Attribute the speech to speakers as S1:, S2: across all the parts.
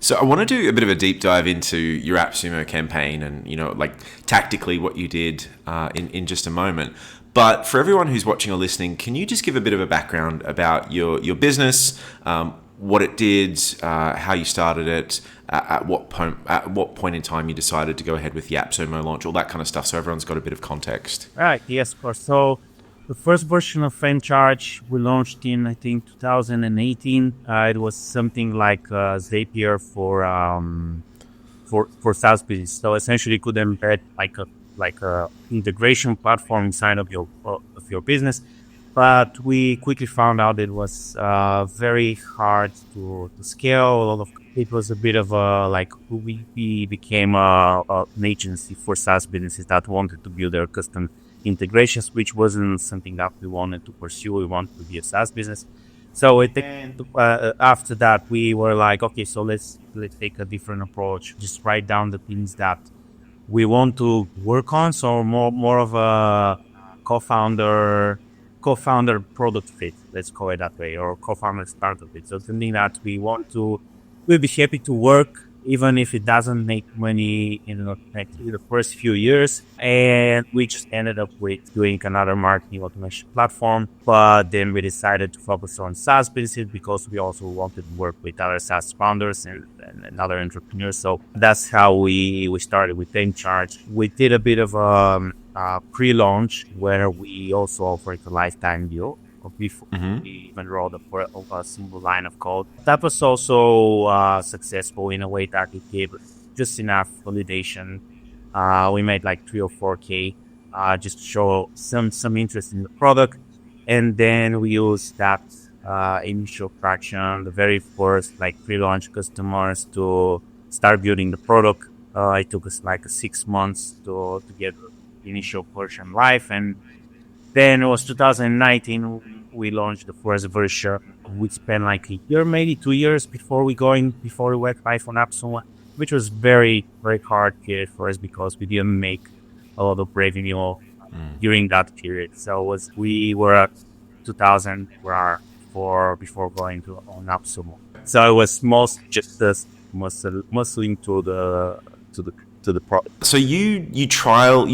S1: So I want to do a bit of a deep dive into your AppSumo campaign and, like tactically what you did in just a moment. But for everyone who's watching or listening, can you just give a bit of a background about your business, what it did, how you started it, at what point in time you decided to go ahead with the AppSumo launch, all that kind of stuff, so everyone's got a bit of context.
S2: Right. Yes, of course. So the first version of Encharge we launched in, I think, 2018. It was something like Zapier for SaaS business. So essentially, you could embed like a integration platform inside of your business. But we quickly found out it was very hard to scale. It was a bit of a like we became an agency for SaaS businesses that wanted to build their custom integrations, which wasn't something that we wanted to pursue. We wanted to be a SaaS business. So after that, we were like, okay, so let's take a different approach. Just write down the things that we want to work on. So more of a co-founder product fit, let's call it that way, or co-founder startup fit. So something that we'll be happy to work, even if it doesn't make money in the first few years. And we just ended up with doing another marketing automation platform. But then we decided to focus on SaaS businesses because we also wanted to work with other SaaS founders and other entrepreneurs. So that's how we started with Encharge. We did a bit of pre-launch where we also offered a lifetime deal before we even wrote a single line of code. That was also successful in a way that it gave us just enough validation. We made like 3 or 4K just to show some interest in the product. And then we used that initial traction, the very first like pre-launch customers to start building the product. It took us like 6 months to get the initial version live, and then it was 2019 we launched the first version. We spent like a year, maybe 2 years before we went live on AppSumo, which was very, very hard period for us because we didn't make a lot of revenue during that period. So we were at 2000 before going on AppSumo. So it was mostly to the product.
S1: So you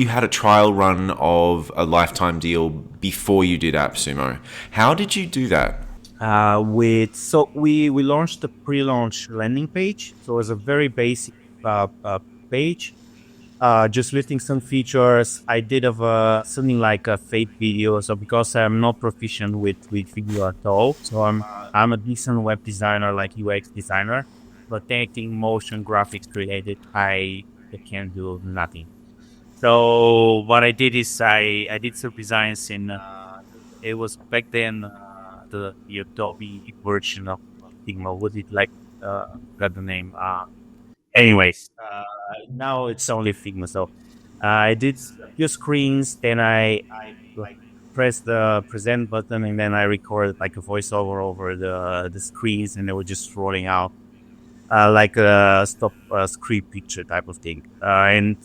S1: had a trial run of a lifetime deal before you did AppSumo. How did you do that?
S2: We launched the pre-launch landing page. So it was a very basic page, just listing some features. I did something like a fake video. So because I'm not proficient with video at all, so I'm a decent web designer, like UX designer, but anything motion graphics related, I can't do nothing. So what I did is I did some designs in it was back then the Adobe version of Figma. Was it like got the name? Anyways, now it's only Figma. So I did a few screens, then I like press the present button, and then I recorded like a voiceover over the screens, and they were just rolling out. Like a stop script picture type of thing. And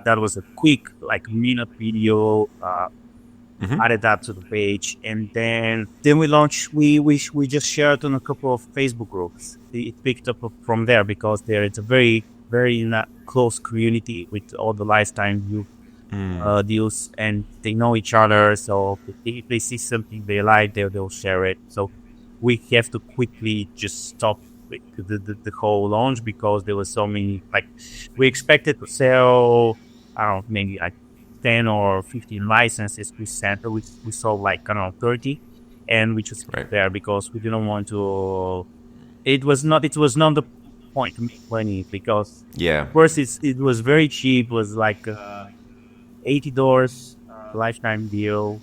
S2: that was a quick, like minute video, added that to the page. And then we launched, we just shared on a couple of Facebook groups. It picked up from there because it's a very, very close community with all the lifetime deals, and they know each other. So if they see something they like, they'll share it. So we have to quickly just stop the whole launch because there was so many. Like we expected to sell, I don't know, maybe like 10 or 15 licenses. We sold like 30, and we just
S1: Right.
S2: there because we didn't want to. It was not the point to make money because first it was very cheap. It was like $80 lifetime deal,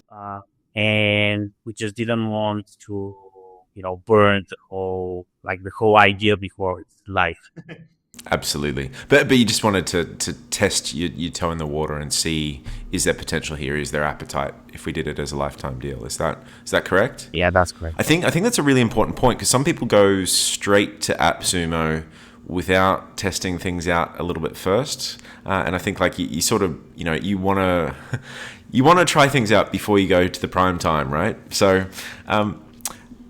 S2: and we just didn't want to burn the whole idea before it's live.
S1: Absolutely. But you just wanted to test your toe in the water and see, is there potential here? Is there appetite if we did it as a lifetime deal? Is that correct?
S2: Yeah, that's correct.
S1: I think that's a really important point because some people go straight to AppSumo without testing things out a little bit first. And I think like you sort of, you want to try things out before you go to the prime time, right? So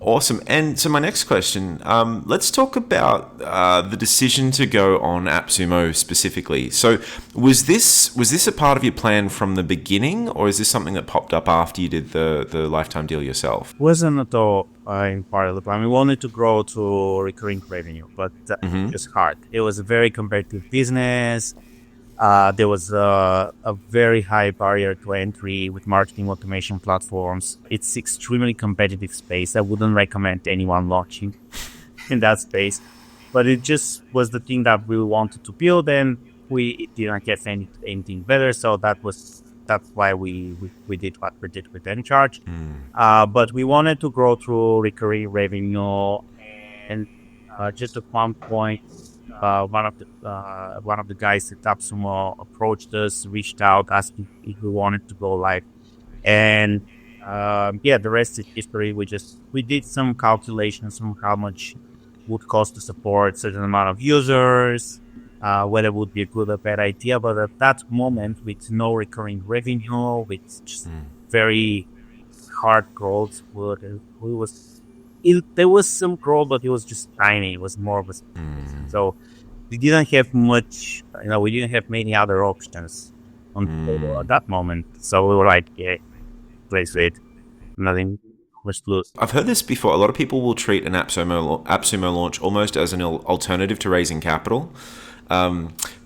S1: Awesome. And so my next question, let's talk about the decision to go on AppSumo specifically. So was this a part of your plan from the beginning, or is this something that popped up after you did the lifetime deal yourself?
S2: Wasn't at all in part of the plan. We wanted to grow to recurring revenue, but just hard. It was a very competitive business. There was a very high barrier to entry with marketing automation platforms. It's extremely competitive space. I wouldn't recommend anyone launching in that space, but it just was the thing that we wanted to build, and we didn't get anything better. So that's why we did what we did with Encharge. But we wanted to grow through recurring revenue, and just at one point, one of the guys at AppSumo approached us, reached out, asking if we wanted to go live, and yeah, the rest is history. We did some calculations on how much would cost to support certain amount of users, whether it would be a good or bad idea. But at that moment, with no recurring revenue, with just very hard growth, there was some growth, but it was just tiny. It was more of a so we didn't have much. We didn't have many other options on the table at that moment. So we were like, yeah, let's wait. Nothing much to lose.
S1: I've heard this before. A lot of people will treat an AppSumo launch almost as an alternative to raising capital.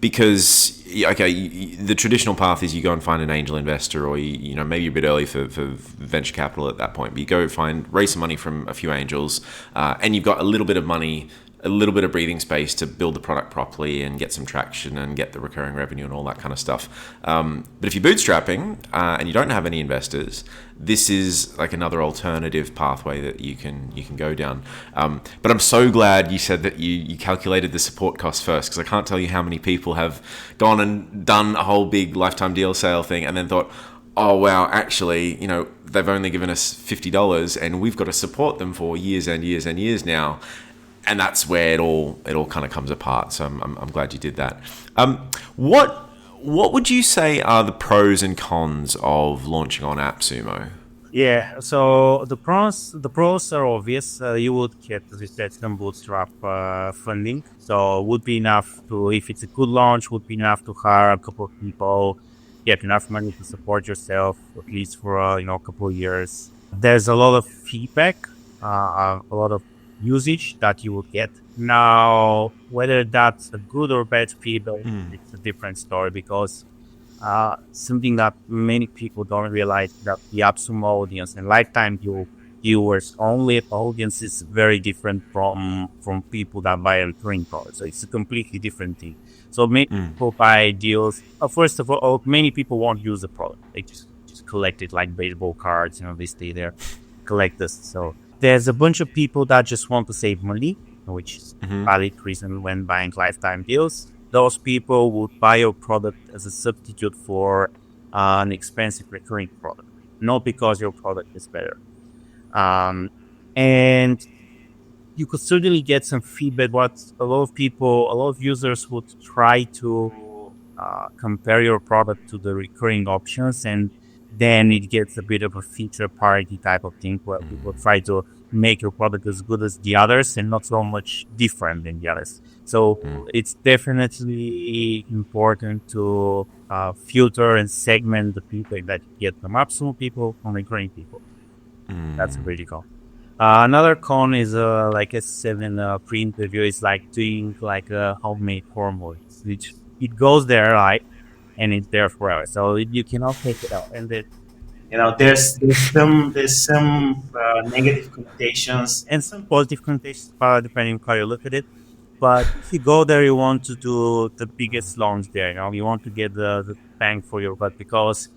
S1: Because the traditional path is you go and find an angel investor, or maybe a bit early for venture capital at that point. But you go raise some money from a few angels, and you've got a little bit of money, a little bit of breathing space to build the product properly and get some traction and get the recurring revenue and all that kind of stuff. But if you're bootstrapping and you don't have any investors, this is like another alternative pathway that you can go down. But I'm so glad you said that you calculated the support costs first, because I can't tell you how many people have gone and done a whole big lifetime deal sale thing and then thought, oh wow, actually, they've only given us $50 and we've got to support them for years and years and years now. And that's where it all kind of comes apart. So I'm glad you did that. What would you say are the pros and cons of launching on AppSumo?
S2: Yeah, so the pros are obvious. You would get, as we said, some bootstrap funding. So it would be enough to, if it's a good launch, would be enough to hire a couple of people, get enough money to support yourself, at least for a couple of years. There's a lot of feedback, a lot of usage that you will get. Now, whether that's a good or bad feedback, it's a different story, because something that many people don't realize, that the AppSumo audience and lifetime viewers only audience is very different from people that buy a recurring product. So it's a completely different thing. So many people buy deals. First of all, many people won't use the product. They just collect it like baseball cards. They stay there, collect this. So there's a bunch of people that just want to save money, which is a valid reason when buying lifetime deals. Those people would buy your product as a substitute for an expensive recurring product, not because your product is better. And you could certainly get some feedback. What a lot of users would try to compare your product to the recurring options, and then it gets a bit of a feature parity type of thing, where people try to make your product as good as the others and not so much different than the others. So it's definitely important to filter and segment the people that you get from AppSumo people, from recurring people. That's a really con. Another con is, like I said in a pre-interview, is like doing like a homemade formula. It goes there, right, and it's there forever. So you cannot take it out. And there's some negative connotations and some positive connotations, depending on how you look at it. But if you go there, you want to do the biggest launch there. You want to get the bang for your buck, because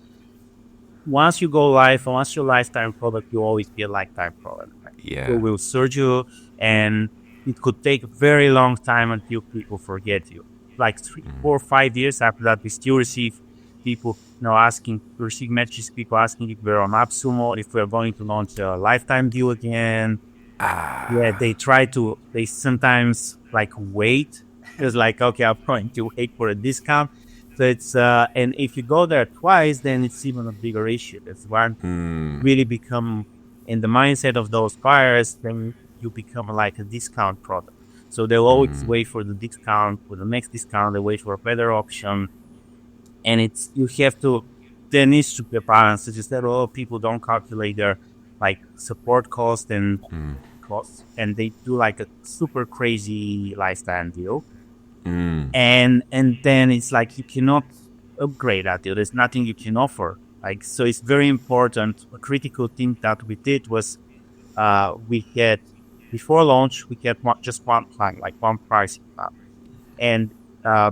S2: once you go live, once your lifetime product, you always be a lifetime product. Right?
S1: Yeah.
S2: People will search you, and it could take a very long time until people forget you. Like 3, 4, 5 years after that, we still receive people receive messages, people asking if we're on AppSumo, if we're going to launch a lifetime deal again. Yeah, they sometimes like wait. It's like, okay, I'm going to wait for a discount. So it's, and if you go there twice, then it's even a bigger issue. It's one really become And the mindset of those buyers, then you become like a discount product. So they'll always wait for the discount, for the next discount, they wait for a better option. And it's, you have to, there needs to be a balance. It's just that a lot of people don't calculate their like support cost and costs, and they do like a super crazy lifetime deal. And then it's like you cannot upgrade that deal. There's nothing you can offer. Like, so it's very important. A critical thing that we did was we had, before launch, we had just one plan, like one pricing plan. And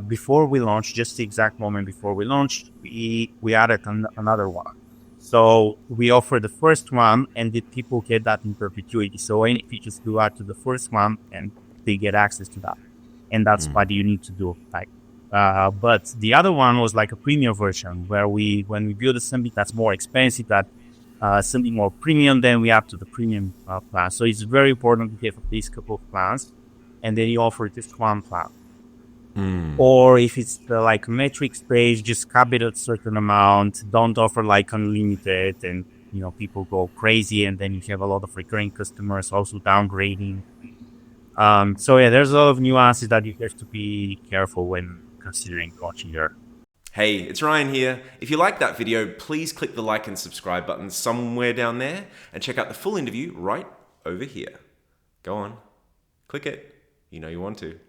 S2: before we launched, just the exact moment before we launched, we added another one. So we offered the first one, and did people get that in perpetuity? So any features do add to the first one, and they get access to that. And that's what you need to do. Like, but the other one was like a premium version, where when we build something that's more expensive, that something more premium, then we add to the premium plan. So it's very important to have at least a couple of plans, and then you offer just one plan. Or if it's like metrics based, just cap it at a certain amount. Don't offer like unlimited, and people go crazy, and then you have a lot of recurring customers also downgrading. So yeah, there's a lot of nuances that you have to be careful when considering launching your.
S1: Hey, it's Ryan here. If you liked that video, please click the like and subscribe button somewhere down there and check out the full interview right over here. Go on, click it. You know you want to.